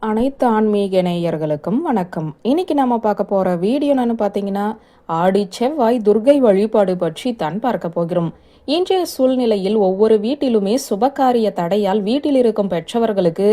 அனைத்து ஆன்மீக நேயர்களுக்கும் வணக்கம். இன்னைக்கு நம்ம பார்க்க போற வீடியோ என்னன்னு பார்த்தீங்கன்னா, ஆடி செவ்வாய் துர்கை வழிபாடு பற்றி தான் பார்க்க போகிறோம். இன்றைய சூழ்நிலையில் ஒவ்வொரு வீட்டிலுமே சுபகாரிய தடையால் வீட்டில் இருக்கும் பெற்றவர்களுக்கு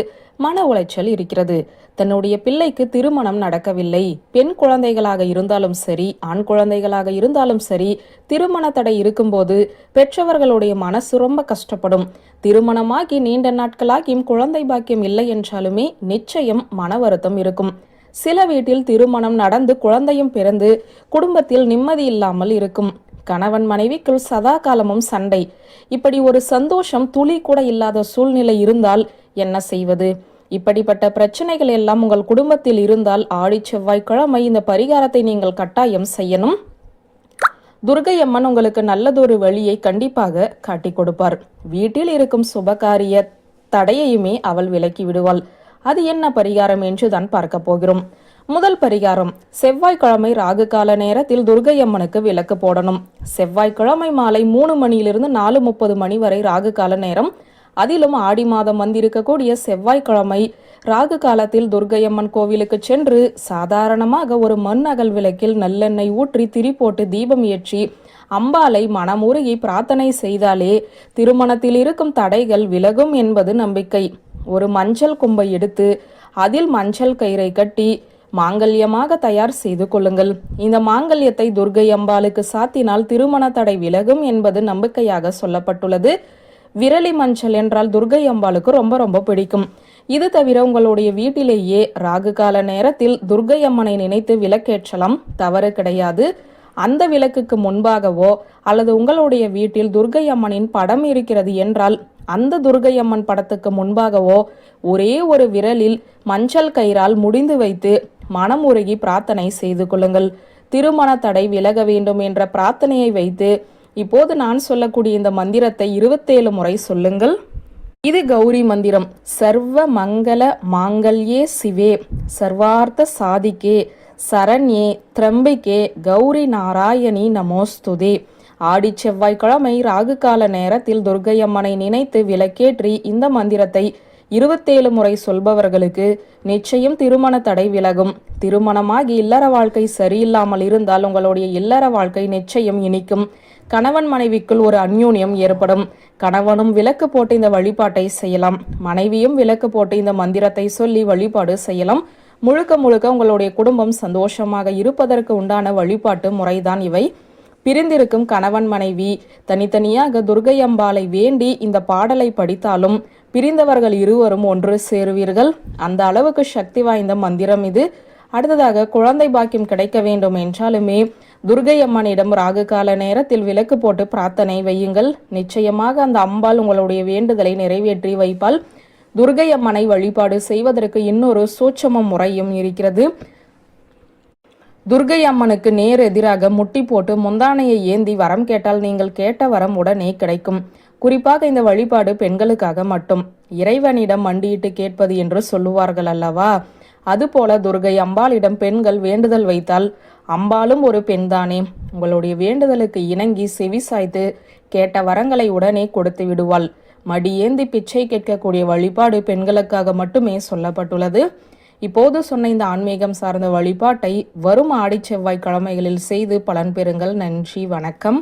மன உளைச்சல் இருக்கிறது. தன்னுடைய பிள்ளைக்கு திருமணம் நடக்கவில்லை, பெண் குழந்தைகளாக இருந்தாலும் சரி, ஆண் குழந்தைகளாக இருந்தாலும் சரி, திருமண தடை இருக்கும்போது பெற்றவர்களுடைய மனசு ரொம்ப கஷ்டப்படும். திருமணமாகி நீண்ட நாட்களாகியும் குழந்தை பாக்கியம் இல்லை என்றாலுமே நிச்சயம் மன வருத்தம் இருக்கும். சில வீட்டில் திருமணம் நடந்து குழந்தையும் பிறந்து குடும்பத்தில் நிம்மதி இல்லாமல் இருக்கும். கணவன் மனைவிக்குள் சதா காலமும் சண்டை. இப்படி ஒரு சந்தோஷம் துளி கூட இல்லாத சூழ்நிலை இருந்தால் என்ன செய்வது? இப்படிப்பட்ட பிரச்சனைகள் எல்லாம் உங்கள் குடும்பத்தில் இருந்தால் ஆடி செவ்வாய்க்கிழமை இந்த பரிகாரத்தை நீங்கள் கட்டாயம் செய்யணும். துர்கை அம்மன் உங்களுக்கு நல்லதொரு வழியை கண்டிப்பாக காட்டி கொடுப்பார். வீட்டில் இருக்கும் சுபகாரிய தடையையுமே அவள் விலக்கி விடுவாள். அது என்ன பரிகாரம் என்று தான் பார்க்க போகிறோம். முதல் பரிகாரம், செவ்வாய்க்கிழமை ராகு கால நேரத்தில் துர்கை அம்மனுக்கு விளக்கு போடணும். செவ்வாய்க்கிழமை மாலை 3 மணியிலிருந்து 4:30 மணி வரை ராகு கால நேரம். அதிலும் ஆடி மாதம் வந்திருக்கக்கூடிய செவ்வாய்க்கிழமை ராகு காலத்தில் துர்கையம்மன் கோவிலுக்கு சென்று சாதாரணமாக ஒரு மண் அகல் விளக்கில் நல்லெண்ணெய் ஊற்றி திரி போட்டு தீபம் ஏற்றி அம்பாளை மனமுருகி பிரார்த்தனை செய்தாலே திருமணத்தில் இருக்கும் தடைகள் விலகும் என்பது நம்பிக்கை. ஒரு மஞ்சள் கும்பை எடுத்து அதில் மஞ்சள் கயிறை கட்டி மாங்கல்யமாக தயார் செய்து கொள்ளுங்கள். இந்த மாங்கல்யத்தை துர்கை அம்பாளுக்கு சாத்தினால் திருமண தடை விலகும் என்பது நம்பிக்கையாக சொல்லப்பட்டுள்ளது. விரலி மஞ்சள் என்றால் துர்கை அம்பாளுக்கு ரொம்ப ரொம்ப பிடிக்கும். இது தவிர உங்களுடைய வீட்டிலேயே ராகு கால நேரத்தில் துர்கை அம்மனை நினைத்து விளக்கேற்றலாம், தவறு கிடையாது. அந்த விளக்குக்கு முன்பாகவோ அல்லது உங்களுடைய வீட்டில் துர்கை அம்மனின் படம் இருக்கிறது என்றால் அந்த துர்கை அம்மன் படத்துக்கு முன்பாகவோ ஒரே ஒரு விரலில் மஞ்சள் கயிறால் முடிந்து வைத்து மனமுருகி பிரார்த்தனை செய்து கொள்ளுங்கள். திருமண தடை விலக வேண்டும் என்ற பிரார்த்தனையை வைத்து இப்போது நான் சொல்லக்கூடிய இந்த மந்திரத்தை 27 முறை சொல்லுங்கள். இது கௌரி மந்திரம். சர்வ மங்கள மாங்கல்யே சிவே சர்வார்த்த சாதிக்கே சரண்யே திரம்பிகே கௌரி நாராயணி நமோஸ்துதே. ஆடி செவ்வாய்க்கிழமை ராகு கால நேரத்தில் துர்கை அம்மனை நினைத்து விளக்கேற்றி இந்த மந்திரத்தை 27 முறை சொல்பவர்களுக்கு நிச்சயம் திருமண தடை விலகும். திருமணமாகி இல்லற வாழ்க்கை சரியில்லாமல் இருந்தால் உங்களுடைய இல்லற வாழ்க்கை நிச்சயம் இனிக்கும். கணவன் மனைவிக்குள் ஒரு அந்யோன்யம் ஏற்படும். கணவனும் விளக்கு போட்டு இந்த வழிபாட்டை செய்யலாம், மனைவியும் விளக்கு போட்டு இந்த மந்திரத்தை சொல்லி வழிபாடு செய்யலாம். முழுக்க முழுக்க உங்களுடைய குடும்பம் சந்தோஷமாக இருப்பதற்கு உண்டான வழிபாட்டு முறைதான் இவை. பிரிந்திருக்கும் கணவன் மனைவி தனித்தனியாக துர்கை அம்பாளை வேண்டி இந்த பாடலை படித்தாலும் பிரிந்தவர்கள் இருவரும் ஒன்று சேருவீர்கள். அந்த அளவுக்கு சக்தி வாய்ந்த மந்திரம் இது. அடுத்ததாக, குழந்தை பாக்கியம் கிடைக்க வேண்டும் என்றாலுமே துர்கை அம்மனிடம் ராகு கால நேரத்தில் விளக்கு போட்டு பிரார்த்தனை வையுங்கள். நிச்சயமாக அந்த அம்பாள் உங்களுடைய வேண்டுதலை நிறைவேற்றி வைப்பாள். துர்கை அம்மனை வழிபாடு செய்வதற்கு இன்னொரு சூட்சம முறையும் இருக்கிறது. துர்கை அம்மனுக்கு நேர் எதிராக முட்டி போட்டு முந்தானையை ஏந்தி வரம் கேட்டால் நீங்கள் கேட்ட வரம் உடனே கிடைக்கும். குறிப்பாக இந்த வழிபாடு பெண்களுக்காக மட்டும். இறைவனிடம் மண்டியிட்டு கேட்பது என்று சொல்லுவார்கள் அல்லவா? அதுபோல துர்கை அம்பாளிடம் பெண்கள் வேண்டுதல் வைத்தால் அம்பாளும் ஒரு பெண்தானே. உங்களுடைய வேண்டுதலுக்கு இணங்கி செவி சாய்த்து கேட்ட வரங்களை உடனே கொடுத்து விடுவாள். மடியேந்தி பிச்சை கேட்கக்கூடிய வழிபாடு பெண்களுக்காக மட்டுமே சொல்லப்பட்டுள்ளது. இப்போது சொன்ன இந்த ஆன்மீகம் சார்ந்த வழிபாட்டை வரும் ஆடி செவ்வாய் கிழமைகளில் செய்து பலன் பெறுங்கள். நன்றி, வணக்கம்.